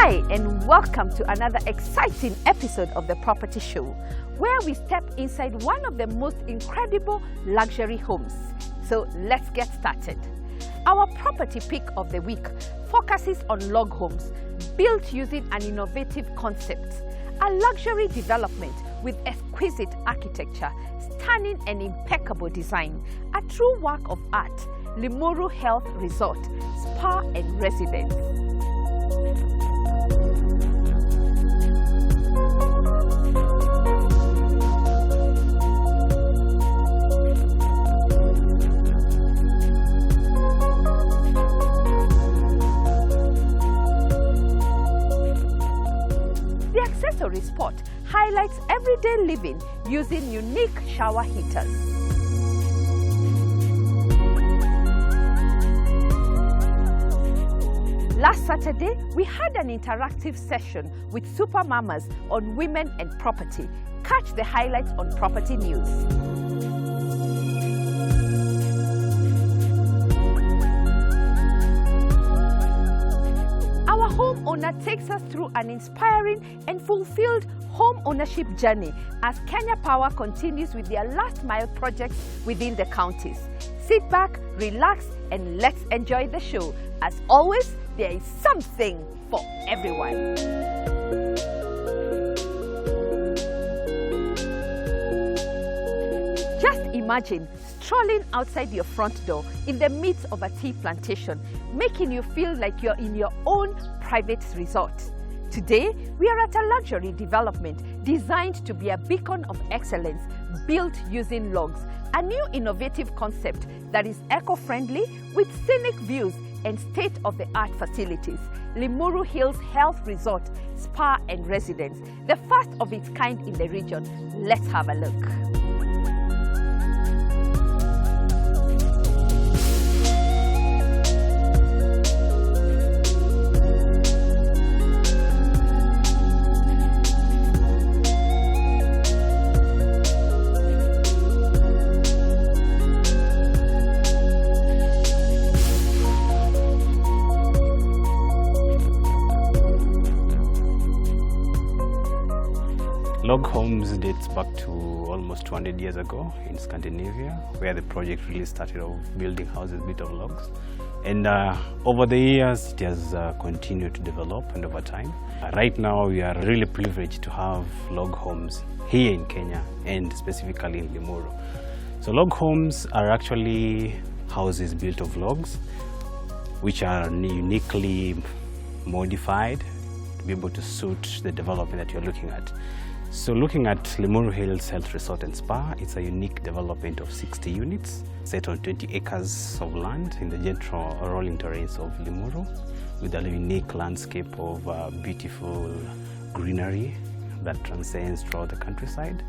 Hi and welcome to another exciting episode of The Property Show, where we step inside one of the most incredible luxury homes. So let's get started. Our property pick of the week focuses on log homes built using an innovative concept, a luxury development with exquisite architecture, stunning and impeccable design, a true work of art, Limuru Health Resort, Spa and Residence. The accessory spot highlights everyday living using unique shower heaters. Last Saturday, we had an interactive session with super mamas on women and property. Catch the highlights on Property News. Our homeowner takes us through an inspiring and fulfilled home ownership journey as Kenya Power continues with their last mile projects within the counties. Sit back, relax, and let's enjoy the show. As always, there is something for everyone. Just imagine strolling outside your front door in the midst of a tea plantation, making you feel like you're in your own private resort. Today, we are at a luxury development designed to be a beacon of excellence, built using logs, a new innovative concept that is eco-friendly with scenic views and state-of-the-art facilities. Limuru Hills Health Resort, Spa and Residence, the first of its kind in the region. Let's have a look. Log homes dates back to almost 200 years ago in Scandinavia, where the project really started off building houses built of logs. And over the years, it has continued to develop, and over time. Right now, we are really privileged to have log homes here in Kenya, and specifically in Limuru. So log homes are actually houses built of logs, which are uniquely modified to be able to suit the development that you're looking at. So looking at Limuru Hills Health Resort and Spa, it's a unique development of 60 units set on 20 acres of land in the gentle rolling terrains of Limuru, with a unique landscape of beautiful greenery that transcends throughout the countryside.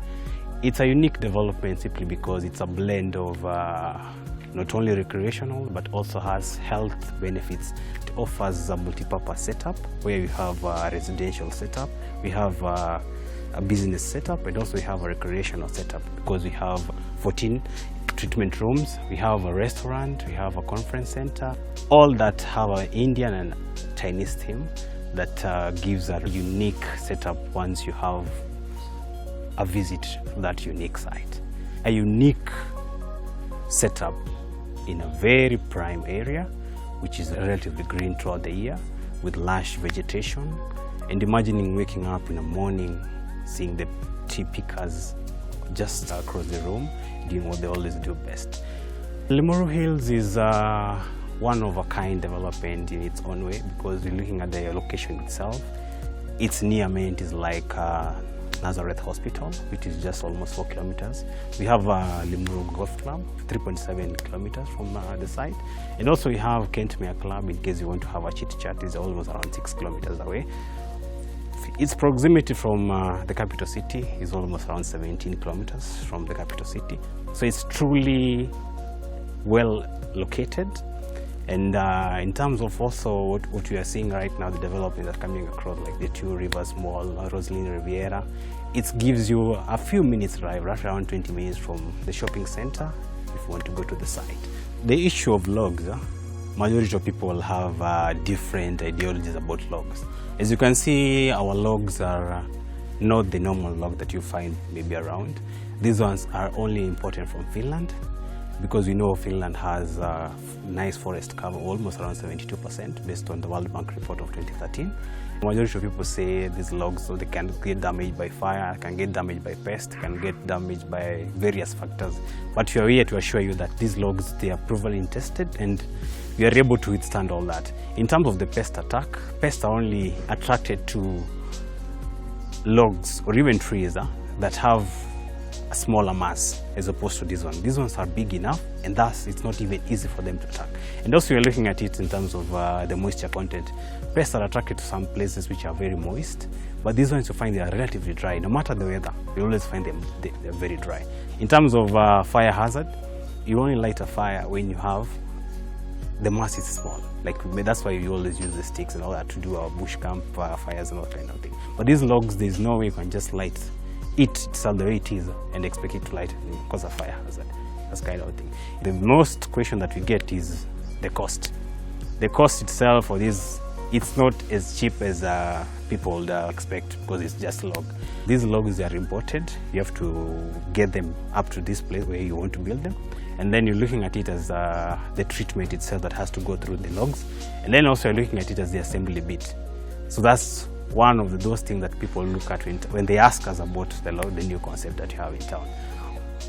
It's a unique development simply because it's a blend of not only recreational but also has health benefits. It offers a multi-purpose setup where we have a residential setup, we have a business setup, and also we have a recreational setup because we have 14 treatment rooms, we have a restaurant, we have a conference center, all that have an Indian and Chinese theme that gives a unique setup once you have a visit to that unique site. A unique setup in a very prime area, which is relatively green throughout the year with lush vegetation, and imagining waking up in the morning seeing the tea pickers just across the room doing what they always do best. Limuru Hills is one of a kind development in its own way because we're looking at the location itself. Its near amenities like Nazareth Hospital, which is just almost 4 kilometers. We have Limuru Golf Club, 3.7 kilometers from the site. And also we have Kentmere Club in case you want to have a chit chat. It's almost around 6 kilometers away. Its proximity from the capital city is almost around 17 kilometers from the capital city. So it's truly well located. And in terms of also what we are seeing right now, the development that's coming across like the Two Rivers Mall, Roslyn Riviera, it gives you a few minutes drive, right around 20 minutes from the shopping center if you want to go to the site. The issue of logs majority of people have different ideologies about logs. As you can see, our logs are not the normal log that you find maybe around. These ones are only imported from Finland, because we know Finland has a nice forest cover, almost around 72%, based on the World Bank report of 2013. The majority of people say these logs, so they can get damaged by fire, can get damaged by pest, can get damaged by various factors. But we are here to assure you that these logs, they are proven tested, and we are able to withstand all that. In terms of the pest attack, pests are only attracted to logs or even trees that have a smaller mass as opposed to these ones. These ones are big enough, and thus it's not even easy for them to attack. And also we're looking at it in terms of the moisture content. Pests are attracted to some places which are very moist, but these ones you find they are relatively dry. No matter the weather, you always find them they're very dry. In terms of fire hazard, you only light a fire when you have the mass is small. Like that's why you always use the sticks and all that to do our bush camp fires and all that kind of thing. But these logs, there's no way you can just light it itself the way it is and expect it to light and cause a fire hazard. That's kind of thing. The most question that we get is the cost. The cost itself for this, it's not as cheap as people expect, because it's just log. These logs, they are imported. You have to get them up to this place where you want to build them. And then you're looking at it as the treatment itself that has to go through the logs. And then also you're looking at it as the assembly bit. So that's one of those things that people look at when they ask us about the new concept that you have in town.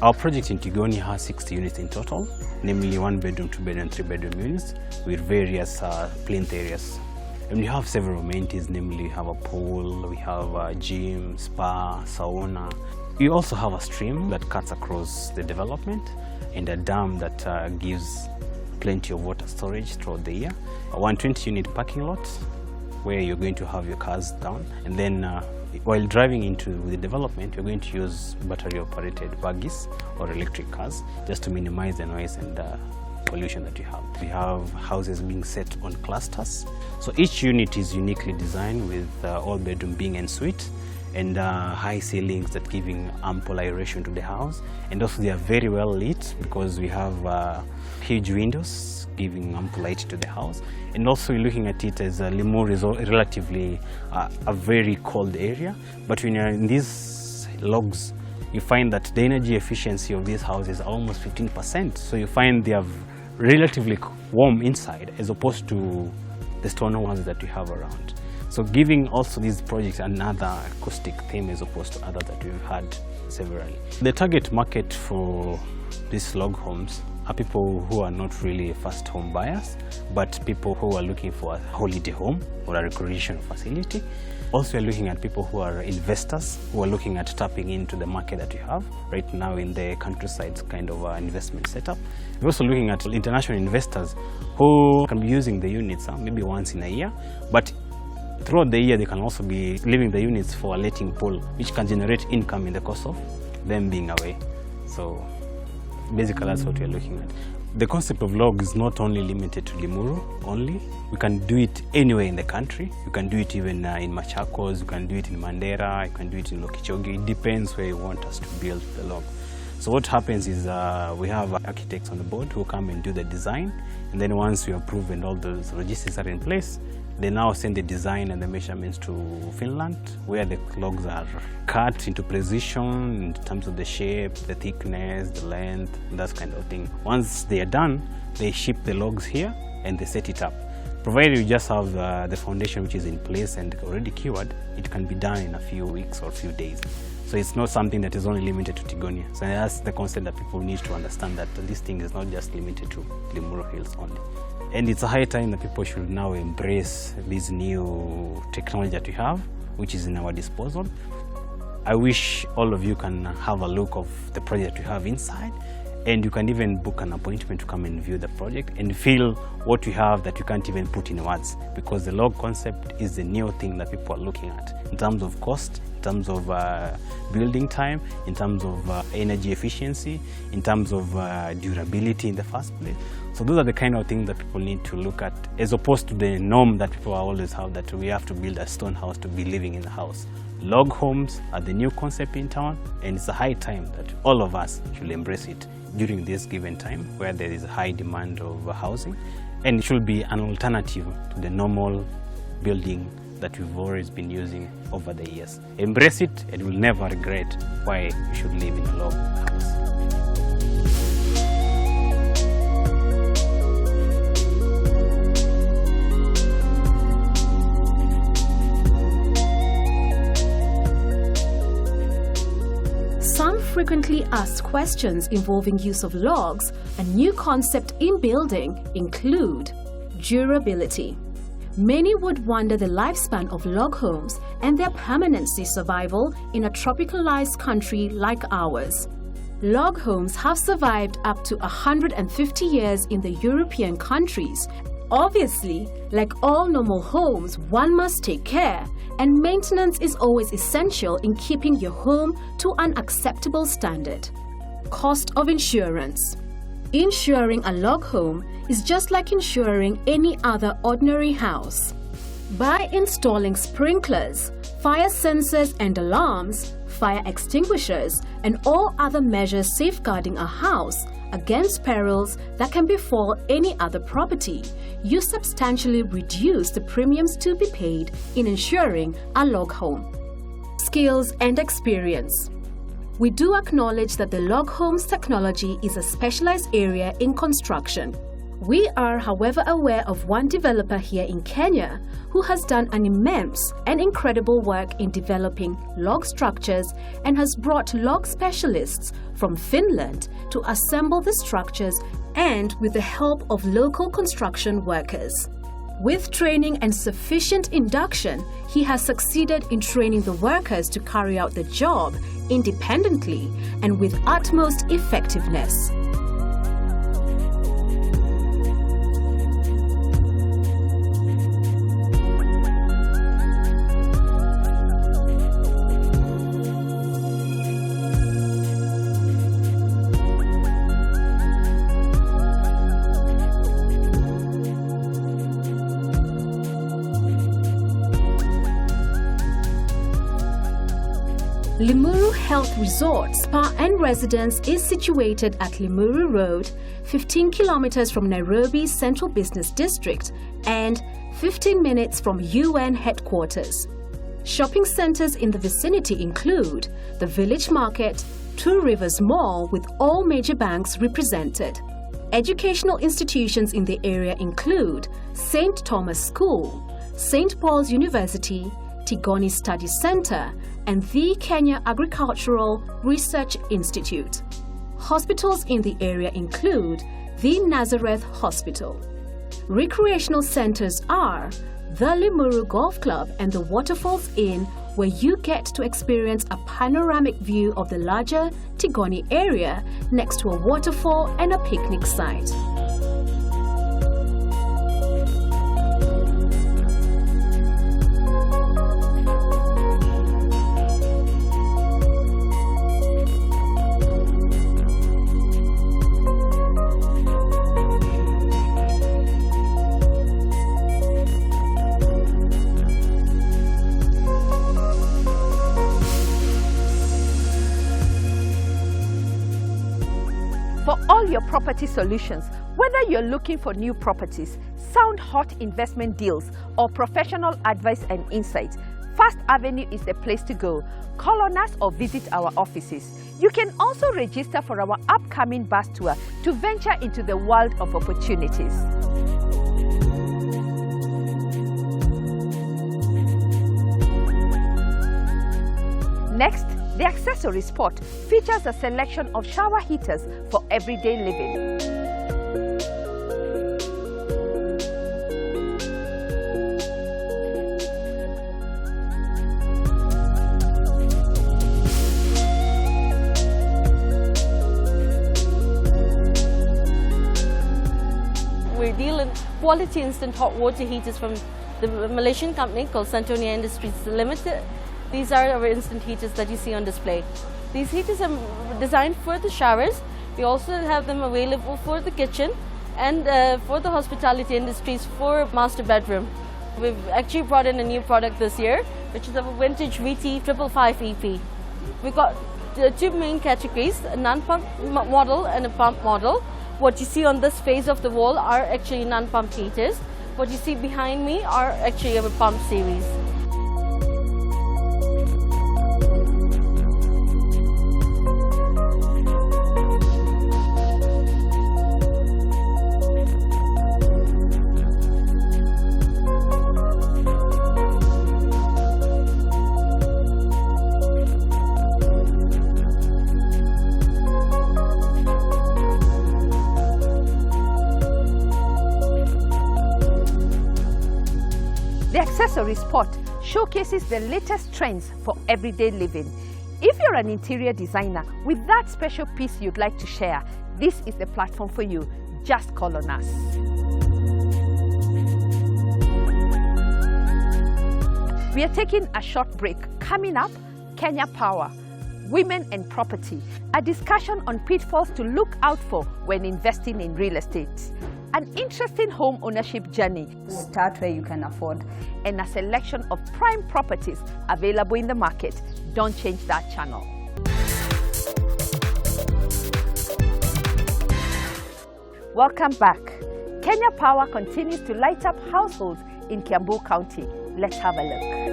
Our project in Tigoni has 60 units in total, namely 1-bedroom, 2-bedroom, 3-bedroom units with various plinth areas. And we have several amenities, namely we have a pool, we have a gym, spa, sauna. We also have a stream that cuts across the development and a dam that gives plenty of water storage throughout the year. A 120-unit parking lot where you're going to have your cars down, and then while driving into the development, you're going to use battery-operated buggies or electric cars just to minimize the noise and pollution that you have. We have houses being set on clusters. So each unit is uniquely designed with all bedroom being en suite and high ceilings that giving ample aeration to the house. And also they are very well lit because we have huge windows giving ample light to the house. And also you're looking at it as Limuru is relatively a very cold area. But when you're in these logs, you find that the energy efficiency of these houses is almost 15%. So you find they are relatively warm inside as opposed to the stone ones that we have around. So giving also these projects another acoustic theme as opposed to others that we've had severally. The target market for these log homes are people who are not really first home buyers, but people who are looking for a holiday home or a recreational facility. Also, we're looking at people who are investors, who are looking at tapping into the market that we have right now in the countryside kind of investment setup. We're also looking at international investors who can be using the units maybe once in a year, but throughout the year they can also be leaving the units for a letting pool, which can generate income in the course of them being away. So basically that's what we're looking at. The concept of log is not only limited to Limuru only. We can do it anywhere in the country. You can do it even in Machakos, you can do it in Mandera, you can do it in Lokichogi. It depends where you want us to build the log. So what happens is we have architects on the board who come and do the design, and then once we approve and all those logistics are in place, they now send the design and the measurements to Finland, where the logs are cut into precision in terms of the shape, the thickness, the length, that kind of thing. Once they are done, they ship the logs here and they set it up. Provided you just have the foundation which is in place and already cured, it can be done in a few weeks or a few days. So it's not something that is only limited to Tigoni. So that's the concept that people need to understand, that this thing is not just limited to Limuru Hills only. And it's a high time that people should now embrace this new technology that we have, which is in our disposal. I wish all of you can have a look of the project we have inside, and you can even book an appointment to come and view the project and feel what we have that you can't even put in words, because the log concept is the new thing that people are looking at in terms of cost, in terms of building time, in terms of energy efficiency, in terms of durability in the first place. So those are the kind of things that people need to look at, as opposed to the norm that people always have, that we have to build a stone house to be living in the house. Log homes are the new concept in town, and it's a high time that all of us should embrace it during this given time where there is a high demand of housing and it should be an alternative to the normal building that we've always been using over the years. Embrace it and you'll never regret why you should live in a log house. Some frequently asked questions involving use of logs, a new concept in building, include durability. Many would wonder the lifespan of log homes and their permanency survival in a tropicalized country like ours. Log homes have survived up to 150 years in the European countries. Obviously, like all normal homes, one must take care, and maintenance is always essential in keeping your home to an acceptable standard. Cost of insurance. Insuring a log home is just like insuring any other ordinary house. By installing sprinklers, fire sensors and alarms, fire extinguishers, and all other measures safeguarding a house against perils that can befall any other property, you substantially reduce the premiums to be paid in insuring a log home. Skills and experience. We do acknowledge that the log homes technology is a specialized area in construction. We are, however, aware of one developer here in Kenya who has done an immense and incredible work in developing log structures and has brought log specialists from Finland to assemble the structures and with the help of local construction workers. With training and sufficient induction, he has succeeded in training the workers to carry out the job independently and with utmost effectiveness. Limuru Health Resort Spa and Residence is situated at Limuru Road, 15 kilometers from Nairobi's Central Business District and 15 minutes from UN headquarters. Shopping centers in the vicinity include the Village Market, Two Rivers Mall with all major banks represented. Educational institutions in the area include St. Thomas School, St. Paul's University, Tigoni Study Center, and the Kenya Agricultural Research Institute. Hospitals in the area include the Nazareth Hospital. Recreational centers are the Limuru Golf Club and the Waterfalls Inn, where you get to experience a panoramic view of the larger Tigoni area next to a waterfall and a picnic site. For all your property solutions, whether you're looking for new properties, sound hot investment deals, or professional advice and insight, First Avenue is the place to go. Call on us or visit our offices. You can also register for our upcoming bus tour to venture into the world of opportunities. Next, the accessory spot features a selection of shower heaters for everyday living. We deal in quality instant hot water heaters from the Malaysian company called Santonia Industries Limited. These are our instant heaters that you see on display. These heaters are designed for the showers. We also have them available for the kitchen and for the hospitality industries for master bedroom. We've actually brought in a new product this year, which is a vintage VT 555 EP. We've got two main categories, a non-pump model and a pump model. What you see on this face of the wall are actually non-pump heaters. What you see behind me are actually our pump series. The accessory spot showcases the latest trends for everyday living. If you're an interior designer with that special piece you'd like to share, this is the platform for you. Just call on us. We are taking a short break. Coming up, Kenya Power, Women and Property, a discussion on pitfalls to look out for when investing in real estate. An interesting home ownership journey. Start where you can afford. And a selection of prime properties available in the market. Don't change that channel. Welcome back. Kenya Power continues to light up households in Kiambu County. Let's have a look.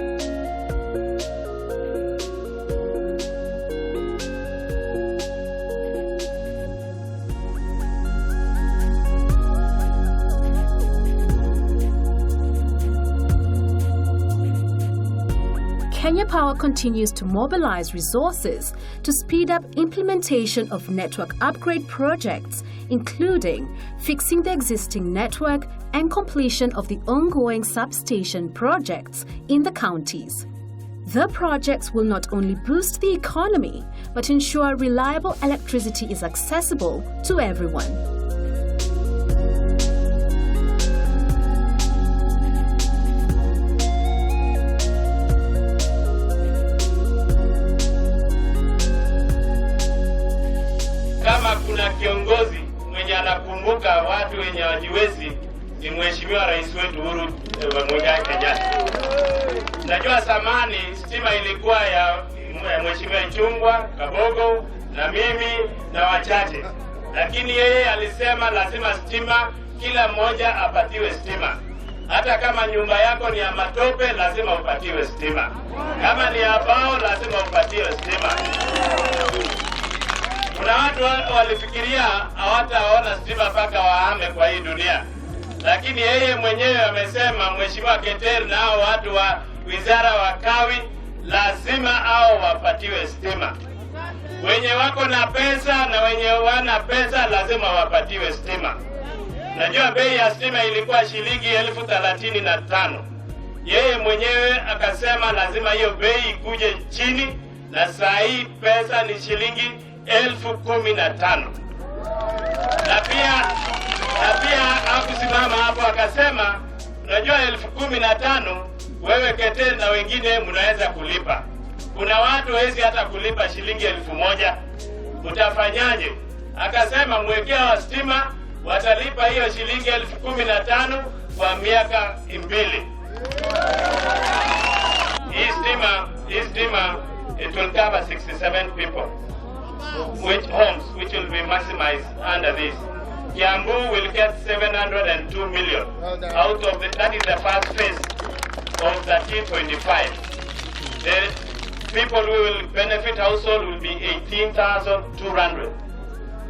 Kenya Power continues to mobilize resources to speed up implementation of network upgrade projects, including fixing the existing network and completion of the ongoing substation projects in the counties. The projects will not only boost the economy, but ensure reliable electricity is accessible to everyone. Kuna kiongozi mwenye anakumbuka watu wenye wajiwezi ni Mheshimiwa Rais wetu Uhuru Muigai Kenyatta. Najua zamani stima ilikuwa ya Mheshimiwa Ichung'wah, Kabogo na mimi na wachache. Lakini yeye alisema lazima stima, kila mmoja apatiwe stima. Hata kama nyumba yako ni ya matope lazima upatiwe stima. Kama ni ya bao lazima upatiwe stima. Kuna watu walifikiria hawataona stima mpaka wahame kwa hii dunia. Lakini yeye mwenyewe amesema, Mheshimiwa Keter na hao watu wa wizara wa kawi lazima hao wapatiwe stima. Wenye wako na pesa na wenye wana pesa lazima wapatiwe stima. Najua bei ya stima ilikuwa shilingi 35,000. Yeye mwenyewe akasema lazima hiyo bei ikuje chini, na saa hii pesa ni shilingi 15,000. Na pia hakusimama hapo, akasema unajua 15,000 wewe Keter na wengine mnaweza kulipa. Kuna watu hawezi hata kulipa shilingi 1,000. Utafanyaje? Akasema mwekea wa stima watalipa hiyo shilingi 15,000 kwa miaka 2. Hii stima it will cover 67 people. Homes which will be maximized under this. Kiambu will get 702 million out of that is the first phase of 1325. The people who will benefit household will be 18,200.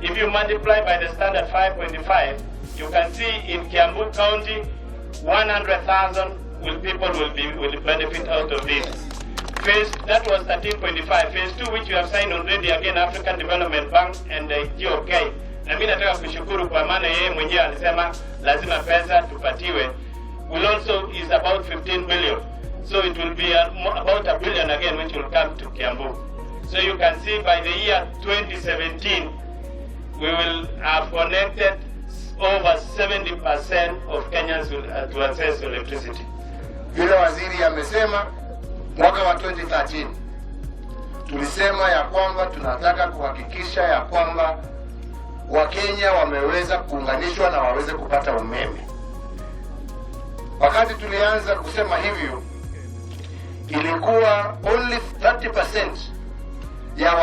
If you multiply by the standard 5.5, you can see in Kiambu County 100,000 people will benefit out of this. Phase, that was 13.5. Phase 2, which you have signed already, again, African Development Bank and the GOK. Na mimi nataka kushukuru kwa maana yeye mwenyewe alisema lazima pesa tupatiwe. Will also is about 15 billion. So it will be about $1 billion again, which will come to Kiambu. So you can see by the year 2017, we will have connected over 70% of Kenyans to access electricity. Vile waziri amesema, mwaka wa 2013 tulisema ya kwamba tunataka kuhakikisha ya kwamba Wakenya wameweza kuunganishwa na waweze kupata umeme. Wakati tulianza kusema hivyo, ilikuwa only 30% ya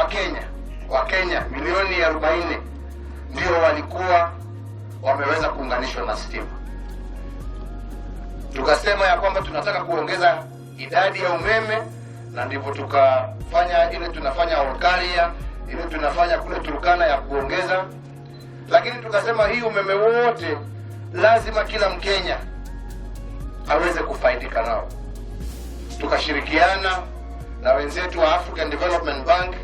Wakenya milioni 40 ndio walikuwa wameweza kuunganishwa na stima. Tukasema ya kwamba tunataka kuongeza idadi ya umeme, na ndivyo tukafanya ile tunafanya Olkaria, ile tunafanya kule Turkana ya kuongeza. Lakini tukasema hii umeme wote lazima kila Mkenya aweze kufaidika nao. Tukashirikiana na wenzetu wa African Development Bank,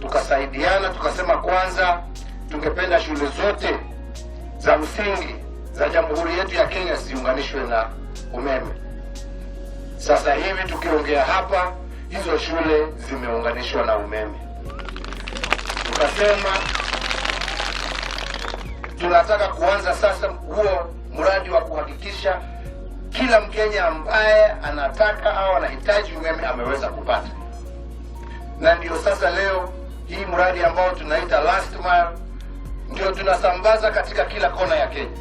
tukasaidiana, tukasema kwanza tungependa shule zote za msingi za Jamhuri yetu ya Kenya ziunganishwe na umeme. Sasa hivi tukiongea hapa, hizo shule zimeunganishwa na umeme. Tukasema tunataka kuanza sasa huo mradi wa kuhakikisha kila Mkenya ambaye anataka au anahitaji umeme ameweza kupata. Na ndio sasa leo hii mradi ambao tunaita last mile ndio tunasambaza katika kila kona ya Kenya.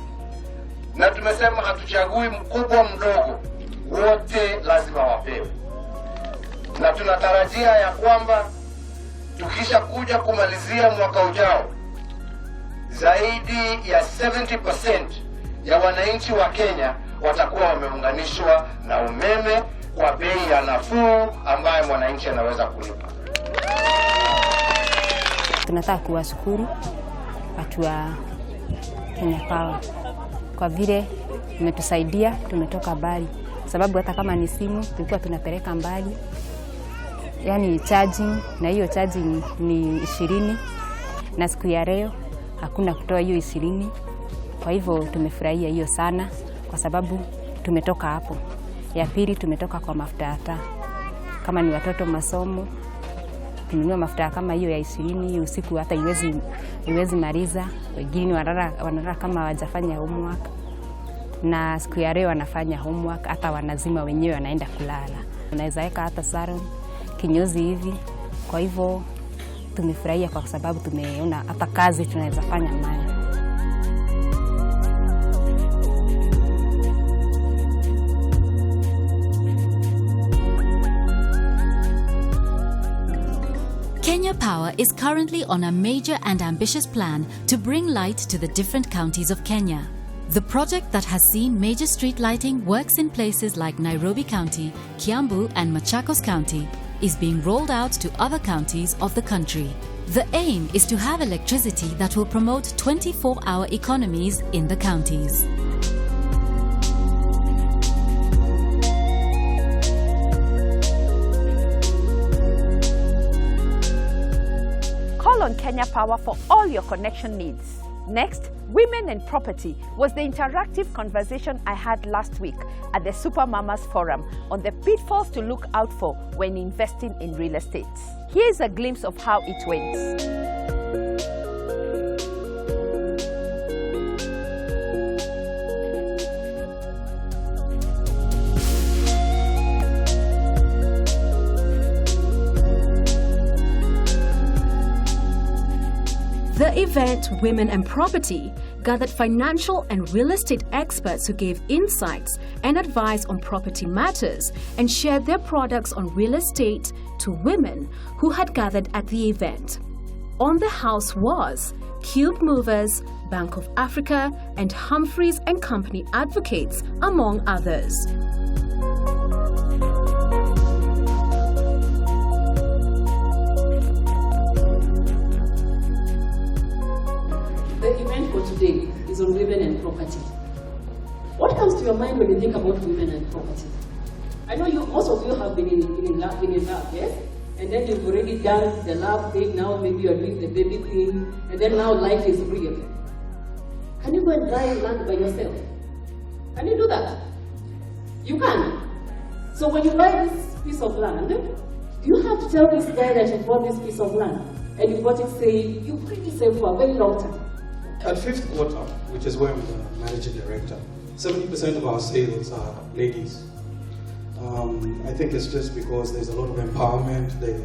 Na tumesema hatuchagui mkubwa mdogo, wote lazima wapewe. Na tunatarajia ya kwamba tukisha kuja kumalizia mwaka ujao, zaidi ya 70% ya wananchi wa Kenya watakuwa wameunganishwa na umeme kwa bei ya nafuu ambaye mwananchi anaweza kulipa. Tunataka kuwashukuru watu wa Kenya Power kwa vile umetusaidia, tumetoka mbali. Sababu hata kama ni simu tulikuwa tunapeleka mbali, yani charging, na hiyo charging ni 20, na siku ya leo hakuna kutoa hiyo 20. Kwa hivyo tumefurahia hiyo sana kwa sababu tumetoka hapo. Ya pili tumetoka kwa mafuta hata kama ni watoto masomo, kununua mafuta kama hiyo ya 20 usiku hata iwezi maliza. Wengine wanalala kama hawajafanya homework, na siku ya leo wanafanya homework, hata wanazima wenyewe wanaenda kulala. Unaweza weka hata salon kinyozi hivi. Kwa hivyo tumefurahia kwa sababu tumeona hata kazi tunaweza fanya nayo. Kenya Power is currently on a major and ambitious plan to bring light to the different counties of Kenya. The project that has seen major street lighting works in places like Nairobi County, Kiambu and Machakos County is being rolled out to other counties of the country. The aim is to have electricity that will promote 24-hour economies in the counties. Call on Kenya Power for all your connection needs. Next, Women and Property was the interactive conversation I had last week at the Super Mamas Forum on the pitfalls to look out for when investing in real estate. Here's a glimpse of how it went. The event, Women and Property, gathered financial and real estate experts who gave insights and advice on property matters and shared their products on real estate to women who had gathered at the event. On the house was Cube Movers, Bank of Africa, and Humphreys and Company Advocates, among others. The event for today is on women and property. What comes to your mind when you think about women and property? I know most of you have been in lab, yes? And then you've already done the lab thing, now maybe you're doing the baby thing, and then now life is real. Can you go and buy land by yourself? Can you do that? You can. So when you buy this piece of land, you have to tell this guy that you bought this piece of land, and you bought it saying, you put it safe for a very long time. At Fifth Quarter, which is where I'm the managing director, 70% of our sales are ladies. I think it's just because there's a lot of empowerment, the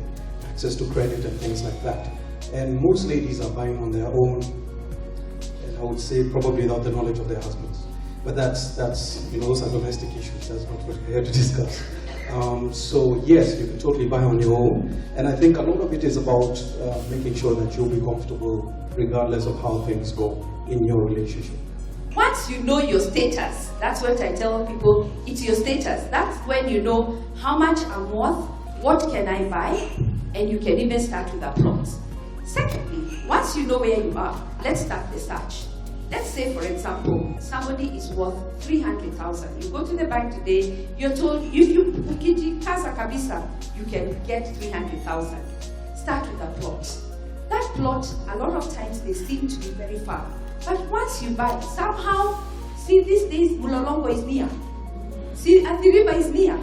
access to credit and things like that. And most ladies are buying on their own, and I would say probably without the knowledge of their husbands. But that's those are domestic issues, that's not what we're here to discuss. So yes, you can totally buy on your own. And I think a lot of it is about making sure that you'll be comfortable regardless of how things go in your relationship. Once you know your status, that's what I tell people, it's your status. That's when you know how much I'm worth, what can I buy, and you can even start with a plot. Secondly, once you know where you are, let's start the search. Let's say, for example, somebody is worth 300,000. You go to the bank today, you're told, if you ukijikaza kabisa, you can get 300,000. Start with a plot. That plot, a lot of times they seem to be very far. But once you buy, somehow, see these days, Mulolongo is near. See, Athi River is near.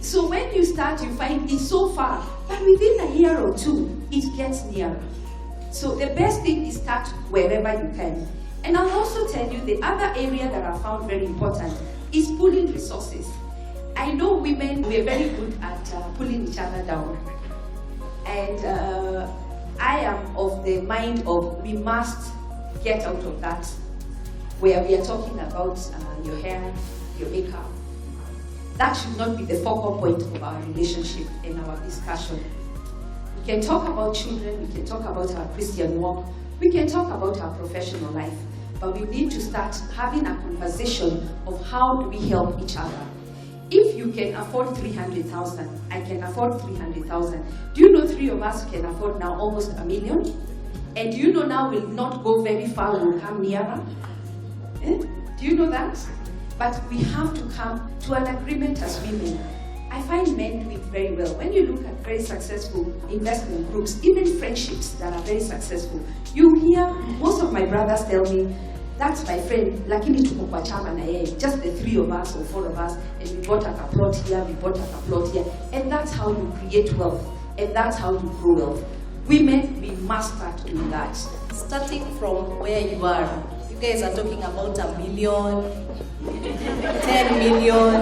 So when you start, you find it's so far, but within a year or two, it gets nearer. So the best thing is start wherever you can. And I'll also tell you the other area that I found very important is pulling resources. I know women, we're very good at pulling each other down. And I am of the mind of we must get out of that, where we are talking about your hair, your makeup. That should not be the focal point of our relationship and our discussion. We can talk about children, we can talk about our Christian walk, we can talk about our professional life, but we need to start having a conversation of how do we help each other. If you can afford 300,000, I can afford 300,000. Do you know 3 of us can afford now almost $1 million? And do you know now we'll not go very far, we'll come nearer? Do you know that? But we have to come to an agreement as women. I find men do it very well. When you look at very successful investment groups, even friendships that are very successful, you hear most of my brothers tell me, that's my friend, lakini tuko kwa chama na yeye, just the 3 of us or 4 of us, and we bought a plot here, we bought a plot here, and that's how you create wealth, and that's how you grow wealth. Women, we must start doing that. Starting from where you are, you guys are talking about $1 million, 10 million.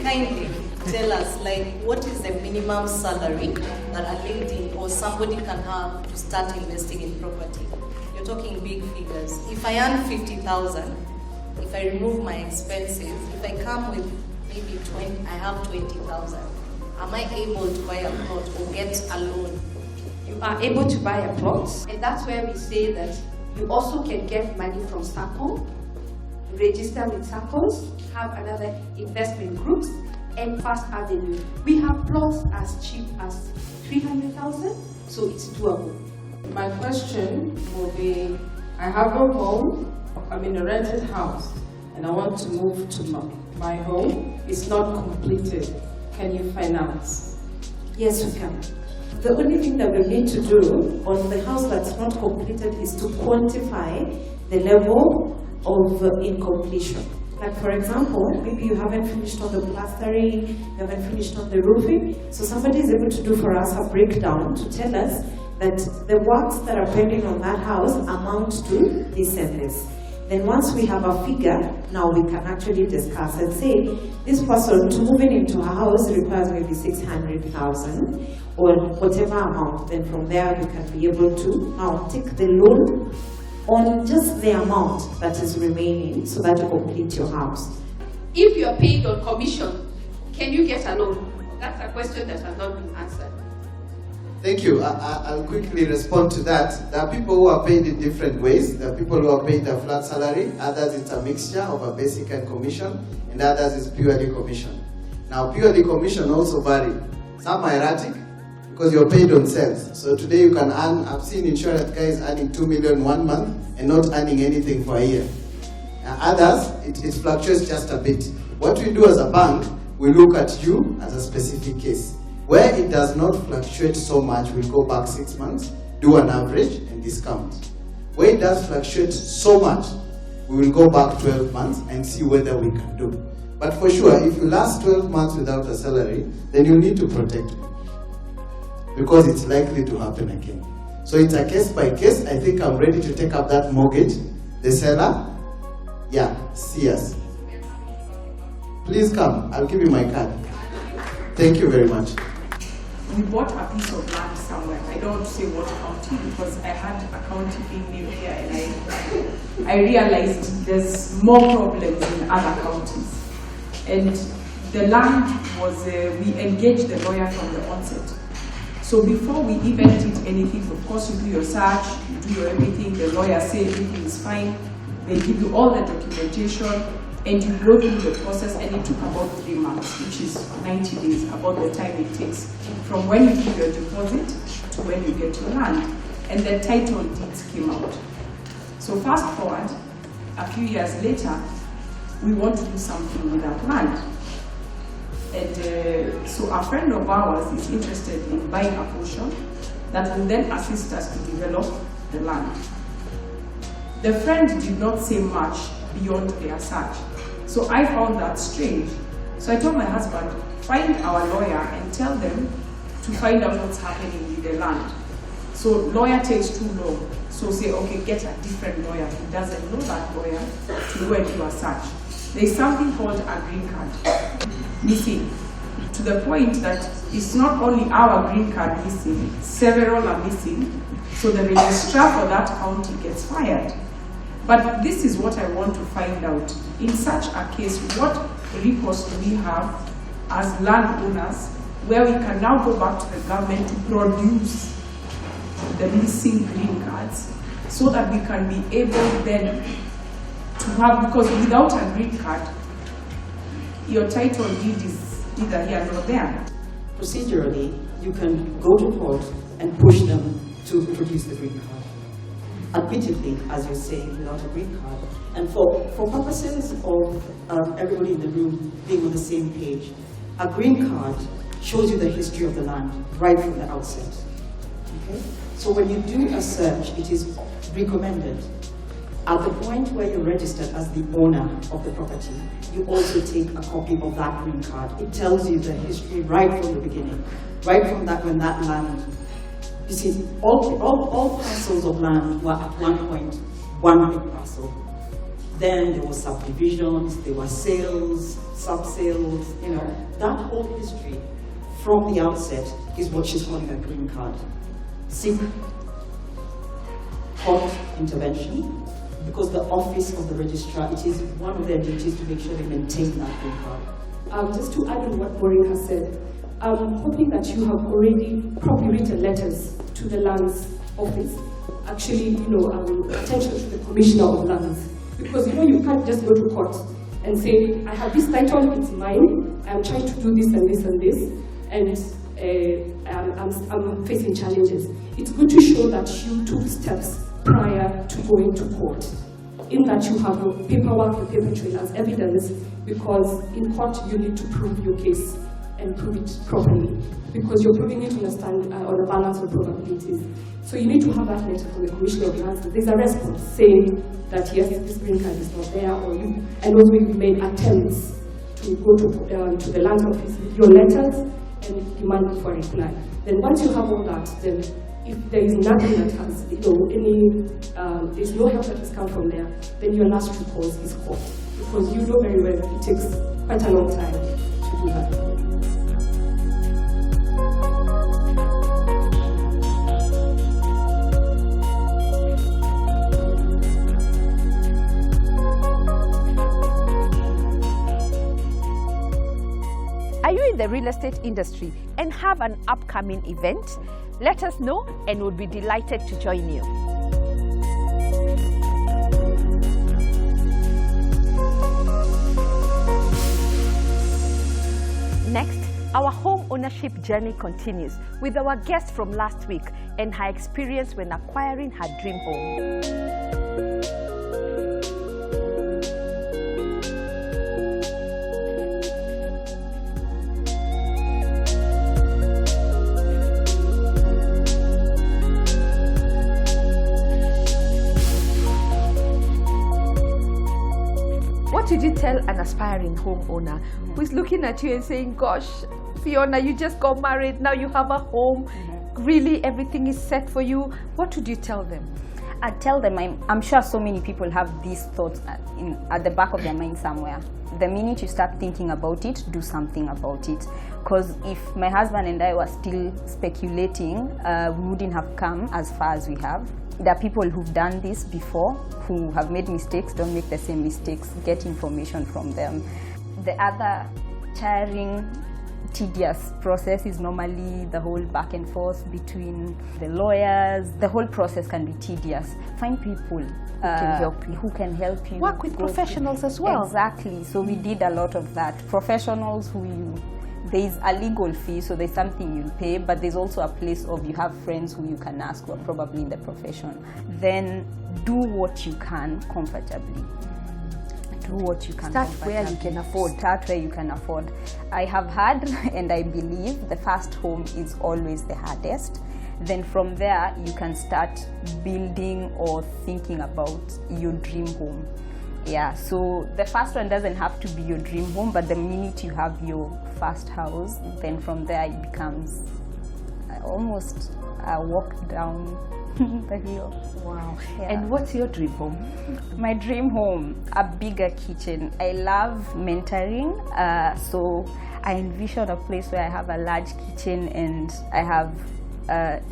Kindly tell us, like, what is the minimum salary that a lady or somebody can have to start investing in property? You're talking big figures. If I earn 50,000, if I remove my expenses, if I come with maybe 20, I have 20,000. Am I able to buy a plot or get a loan? You are able to buy a plot, and that's where we say that you also can get money from SACCO, register with SACCOs, have another investment groups, and First Avenue. We have plots as cheap as 300,000, so it's doable. My question will be, I have a home, I'm in a rented house, and I want to move to my home. It's not completed. Can you finance? Yes, we can. The only thing that we need to do on the house that's not completed is to quantify the level of incompletion. Like, for example, maybe you haven't finished on the plastering, you haven't finished on the roofing, so somebody is able to do for us a breakdown to tell us that the works that are pending on that house amount to this and this. Then once we have a figure, now we can actually discuss and say, this person to moving into a house requires maybe 600,000 or whatever amount. Then from there we can be able to now take the loan on just the amount that is remaining so that you complete your house. If you're paid on commission, can you get a loan? That's a question that has not been answered. Thank you. I'll quickly respond to that. There are people who are paid in different ways. There are people who are paid a flat salary, others it's a mixture of a basic and commission, and others is purely commission. Now, purely commission also vary. Some are erratic because you're paid on sales. So today you can earn, I've seen insurance guys earning 2 million 1 month and not earning anything for a year. Others, it fluctuates just a bit. What we do as a bank, we look at you as a specific case. Where it does not fluctuate so much, we'll go back 6 months, do an average, and discount. Where it does fluctuate so much, we will go back 12 months and see whether we can do. But for sure, if you last 12 months without a salary, then you need to protect me, because it's likely to happen again. So it's a case by case. I think I'm ready to take up that mortgage. The seller, yeah, see us. Please come, I'll give you my card. Thank you very much. We bought a piece of land somewhere. I don't say what county because I had a county being named here, and I realized there's more problems in other counties. And the land was, we engaged the lawyer from the onset. So before we even did anything, of course you do your search, you do your everything, the lawyer says everything is fine, they give you all the documentation, and you go through the process, and it took about 3 months, which is 90 days, about the time it takes from when you give your deposit to when you get your land. And the title deeds came out. So fast forward, a few years later, we want to do something with that land. And so a friend of ours is interested in buying a portion that will then assist us to develop the land. The friend did not say much beyond their search. So I found that strange. So I told my husband, find our lawyer and tell them to find out what's happening with the land. So lawyer takes too long. So say, okay, get a different lawyer who doesn't know that lawyer to go and do a search. There's something called a green card missing, to the point that it's not only our green card missing, several are missing, so the registrar for that county gets fired. But this is what I want to find out. In such a case, what recourse do we have as landowners where we can now go back to the government to produce the missing green cards so that we can be able then to have, because without a green card, your title deed is either here or there. Procedurally, you can go to court and push them to produce the green card. Admittedly, as you say, without a green card. And for purposes of everybody in the room being on the same page, a green card shows you the history of the land right from the outset. Okay? So when you do a search, it is recommended at the point where you're registered as the owner of the property, you also take a copy of that green card. It tells you the history right from the beginning, right from that when that land. You see, all parcels of land were at one point one big parcel. Then there was subdivisions, there were sales, sub-sales, you know. That whole history from the outset is what she's calling a green card. Seek court intervention, because the office of the registrar, it is one of their duties to make sure they maintain that green card. Just to add on what Maureen has said, I'm hoping that you have already probably written letters to the lands office, actually, attention to the commissioner of lands, because you can't just go to court and say, I have this title, it's mine, I'm trying to do this and this and this, and I'm facing challenges. It's good to show that you took steps prior to going to court, in that you have your paperwork, your paper trail as evidence, because in court you need to prove your case and prove it properly, because you're proving it on a balance of probabilities. So you need to have that letter from the commissioner of lands. There's a response saying that yes, this green card is not there, and also you made attempts to go to the land office with your letters and demand for a reply. Then once you have all that, then if there is nothing that has, there's no help that has come from there, then your last recourse is court, because you know very well it takes quite a long time to do that. Are you in the real estate industry and have an upcoming event? Let us know and we'll be delighted to join you. Next, our home ownership journey continues with our guest from last week and her experience when acquiring her dream home. What did you tell an aspiring homeowner who is looking at you and saying, gosh, Fiona, you just got married, now you have a home, really everything is set for you? What would you tell them? I tell them, I'm sure so many people have these thoughts at the back of their mind somewhere. The minute you start thinking about it, do something about it. Because if my husband and I were still speculating, we wouldn't have come as far as we have. There are people who've done this before, who have made mistakes. Don't make the same mistakes. Get information from them. The other tiring, tedious process is normally the whole back and forth between the lawyers. The whole process can be tedious. Find people who can help you. Work with professionals as well. Exactly. So we did a lot of that. Professionals there's a legal fee, so there's something you'll pay, but there's also a place of you have friends who you can ask who are probably in the profession. Then do what you can comfortably. Do what you can. Start where you can afford. Start where you can afford. I have had, and I believe, the first home is always the hardest. Then from there, you can start building or thinking about your dream home. Yeah, so the first one doesn't have to be your dream home, but the minute you have your first house, then from there it becomes almost a walk down the hill. Wow. Yeah. And what's your dream home? My dream home, a bigger kitchen. I love mentoring, so I envision a place where I have a large kitchen and I have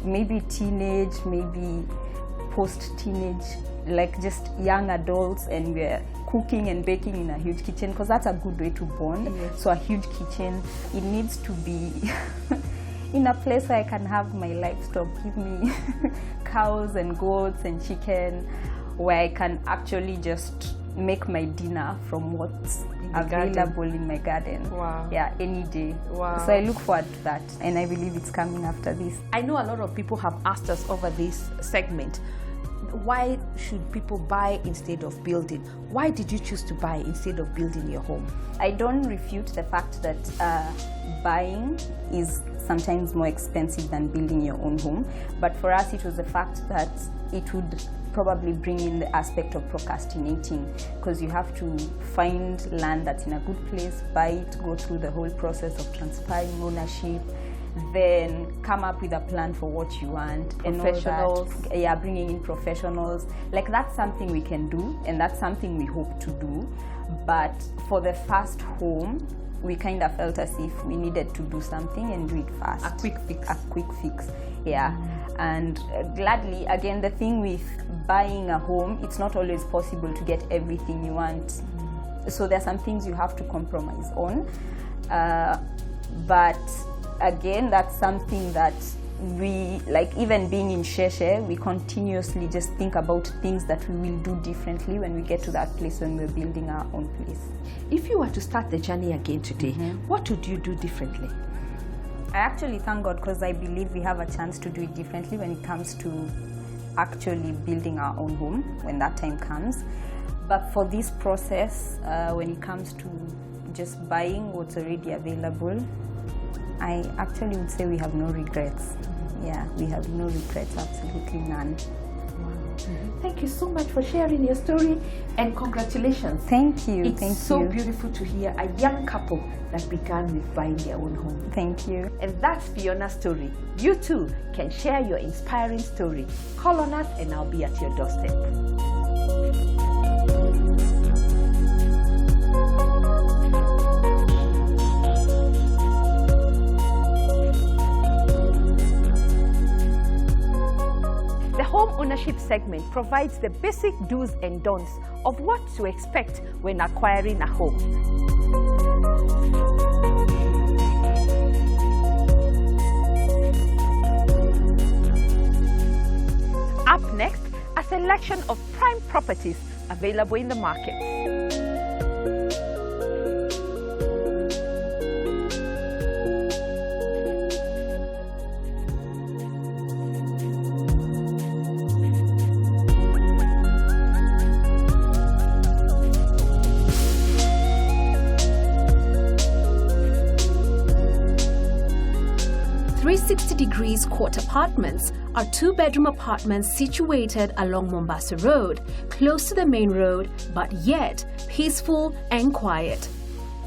maybe teenage, maybe post-teenage, like just young adults, and we're cooking and baking in a huge kitchen, because that's a good way to bond. Yes. So a huge kitchen, it needs to be in a place where I can have my livestock, give me cows and goats and chicken, where I can actually just make my dinner from what's available in my garden. Wow. Yeah, any day. Wow. So I look forward to that, and I believe it's coming after this. I know a lot of people have asked us over this segment, why should people buy instead of building? Why did you choose to buy instead of building your home? I don't refute the fact that buying is sometimes more expensive than building your own home, but for us it was the fact that it would probably bring in the aspect of procrastinating, because you have to find land that's in a good place, buy it, go through the whole process of transferring ownership, then come up with a plan for what you want. Professionals. And all that. Yeah, bringing in professionals. Like, that's something we can do, and that's something we hope to do. But for the first home, we kind of felt as if we needed to do something and do it fast. A quick fix. A quick fix, yeah. And gladly, again, the thing with buying a home, it's not always possible to get everything you want. So there are some things you have to compromise on. But again, that's something that we, like, even being in Sheshe, we continuously just think about things that we will do differently when we get to that place when we're building our own place. If you were to start the journey again today, what would you do differently? I actually thank God, because I believe we have a chance to do it differently when it comes to actually building our own home when that time comes. But for this process, when it comes to just buying what's already available, I actually would say we have no regrets. Yeah, we have no regrets, absolutely none. Thank you so much for sharing your story, and congratulations. Thank you. It's so beautiful to hear a young couple that began with buying their own home. Thank you. And that's Fiona's story. You too can share your inspiring story. Call on us and I'll be at your doorstep. Home ownership segment provides the basic do's and don'ts of what to expect when acquiring a home. Up next, a selection of prime properties available in the market. Court apartments are two-bedroom apartments situated along Mombasa Road, close to the main road, but yet peaceful and quiet.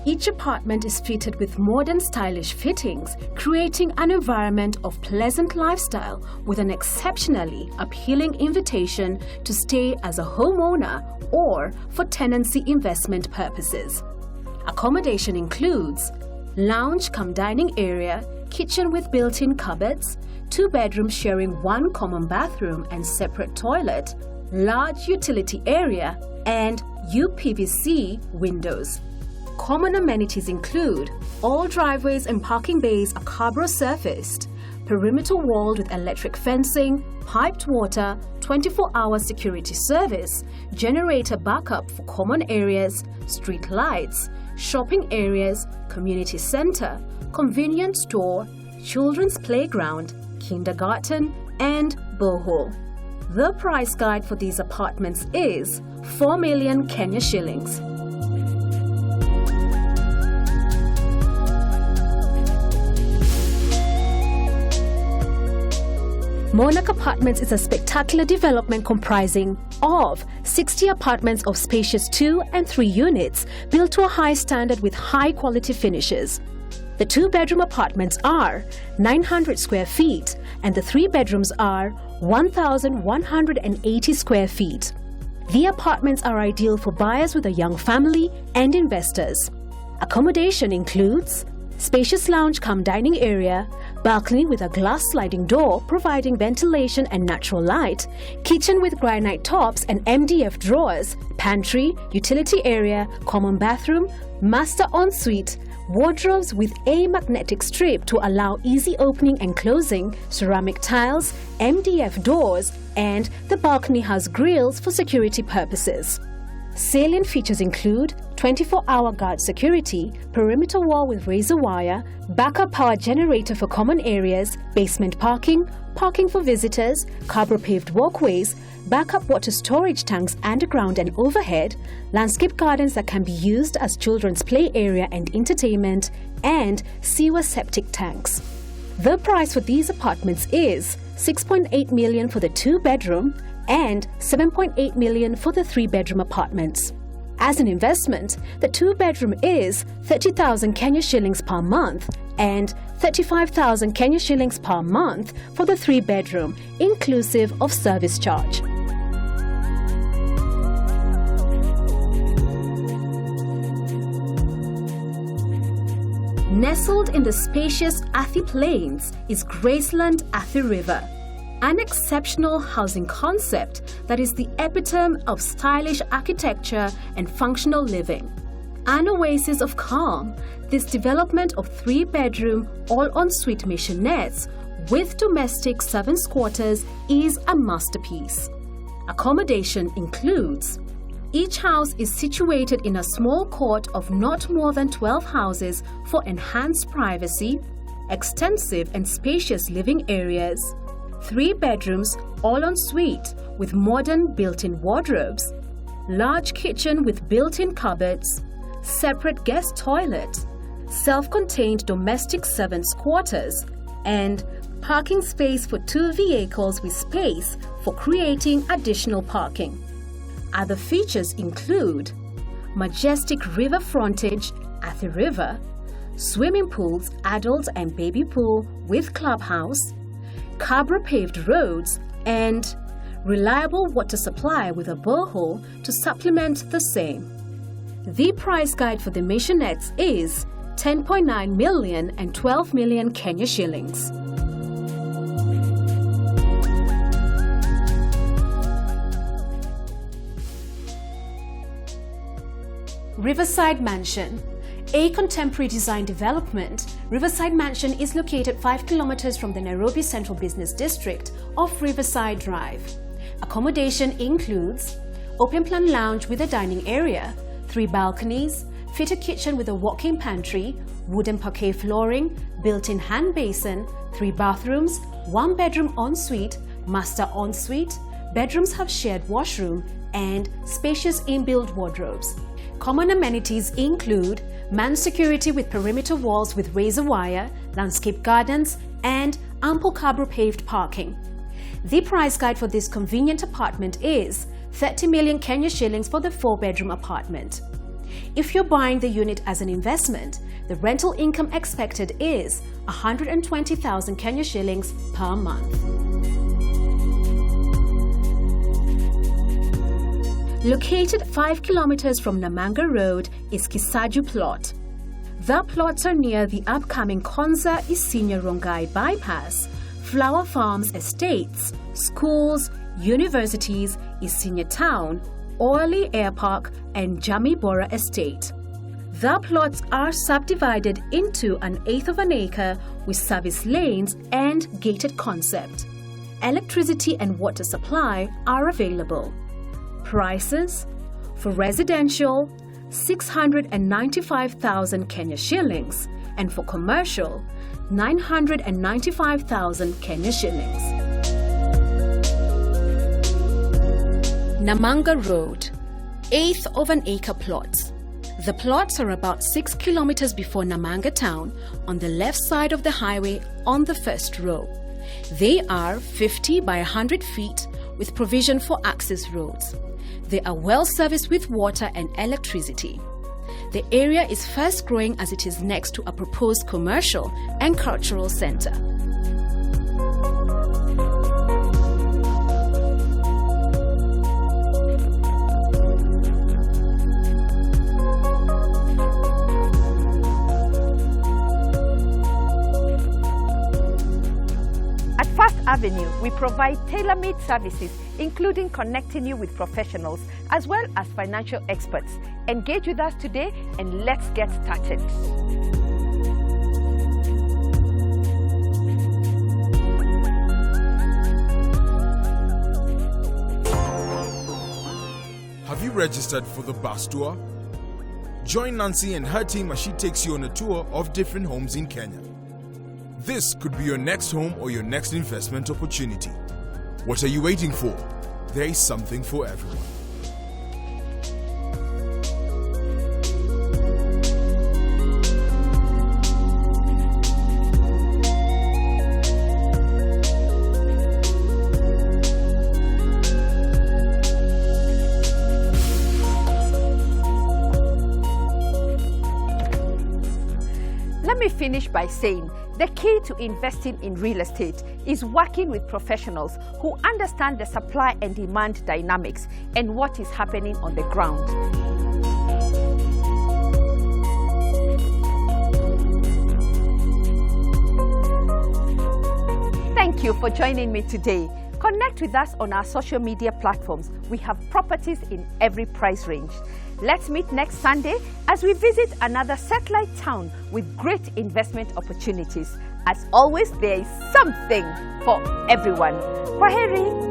Each apartment is fitted with modern stylish fittings, creating an environment of pleasant lifestyle with an exceptionally appealing invitation to stay as a homeowner or for tenancy investment purposes. Accommodation includes lounge-cum-dining area, kitchen with built-in cupboards, 2 bedrooms sharing 1 common bathroom and separate toilet, large utility area, and UPVC windows. Common amenities include all driveways and parking bays are Cabro surfaced, perimeter walled with electric fencing, piped water, 24-hour security service, generator backup for common areas, street lights, shopping areas, community center, convenience store, children's playground, kindergarten, and borehole. The price guide for these apartments is 4 million Kenya shillings. Monarch Apartments is a spectacular development comprising of 60 apartments of spacious 2 and 3 units built to a high standard with high quality finishes. The 2-bedroom apartments are 900 square feet and the 3 bedrooms are 1,180 square feet. The apartments are ideal for buyers with a young family and investors. Accommodation includes spacious lounge cum dining area, balcony with a glass sliding door providing ventilation and natural light, kitchen with granite tops and MDF drawers, pantry, utility area, common bathroom, master ensuite, wardrobes with a magnetic strip to allow easy opening and closing, ceramic tiles, MDF doors, and the balcony has grills for security purposes. Salient features include 24-hour guard security, perimeter wall with razor wire, backup power generator for common areas, basement parking, parking for visitors, Cabro paved walkways, backup water storage tanks underground and overhead, landscape gardens that can be used as children's play area and entertainment, and sewer septic tanks. The price for these apartments is 6.8 million for the 2-bedroom and 7.8 million for the 3-bedroom apartments. As an investment, the 2-bedroom is 30,000 Kenya shillings per month and 35,000 Kenya shillings per month for the 3-bedroom, inclusive of service charge. Nestled in the spacious Athi Plains is Graceland Athi River, an exceptional housing concept that is the epitome of stylish architecture and functional living. An oasis of calm, this development of 3-bedroom, all-ensuite maishonettes with domestic servants' quarters is a masterpiece. Accommodation includes: each house is situated in a small court of not more than 12 houses for enhanced privacy, extensive and spacious living areas, 3 bedrooms, all en suite with modern built-in wardrobes, large kitchen with built-in cupboards, separate guest toilet, self-contained domestic servants' quarters, and parking space for 2 vehicles with space for creating additional parking. Other features include majestic river frontage at the river, swimming pools, adult and baby pool with clubhouse, Cabro paved roads, and reliable water supply with a borehole to supplement the same. The price guide for the maishonettes is 10.9 million and 12 million Kenya shillings. Riverside Mansion. A contemporary design development, Riverside Mansion is located 5 kilometers from the Nairobi Central Business District off Riverside Drive. Accommodation includes open-plan lounge with a dining area, 3 balconies, fitted kitchen with a walk-in pantry, wooden parquet flooring, built-in hand basin, 3 bathrooms, 1 bedroom ensuite, master ensuite, bedrooms have shared washroom, and spacious inbuilt wardrobes. Common amenities include manned security with perimeter walls with razor wire, landscape gardens, and ample Cabro paved parking. The price guide for this convenient apartment is 30 million Kenya shillings for the 4-bedroom apartment. If you're buying the unit as an investment, the rental income expected is 120,000 Kenya shillings per month. Located 5 kilometers from Namanga Road is Kisaju Plot. The plots are near the upcoming Konza Isinya Rongai bypass, Flower Farms Estates, schools, universities, Isinya Town, Orly Air Park, and Jamii Bora Estate. The plots are subdivided into 1/8 of an acre with service lanes and gated concept. Electricity and water supply are available. Prices for residential 695,000 Kenya shillings and for commercial 995,000 Kenya shillings. Namanga Road, 1/8 of an acre plots. The plots are about 6 kilometers before Namanga town on the left side of the highway on the first row. They are 50 by 100 feet with provision for access roads. They are well serviced with water and electricity. The area is fast growing as it is next to a proposed commercial and cultural center. Avenue, we provide tailor-made services, including connecting you with professionals as well as financial experts. Engage with us today and let's get started. Have you registered for the bus tour? Join Nancy and her team as she takes you on a tour of different homes in Kenya. This could be your next home or your next investment opportunity. What are you waiting for? There is something for everyone. Let me finish by saying the key to investing in real estate is working with professionals who understand the supply and demand dynamics and what is happening on the ground. Thank you for joining me today. Connect with us on our social media platforms. We have properties in every price range. Let's meet next Sunday as we visit another satellite town with great investment opportunities. As always, there is something for everyone. Kwaheri.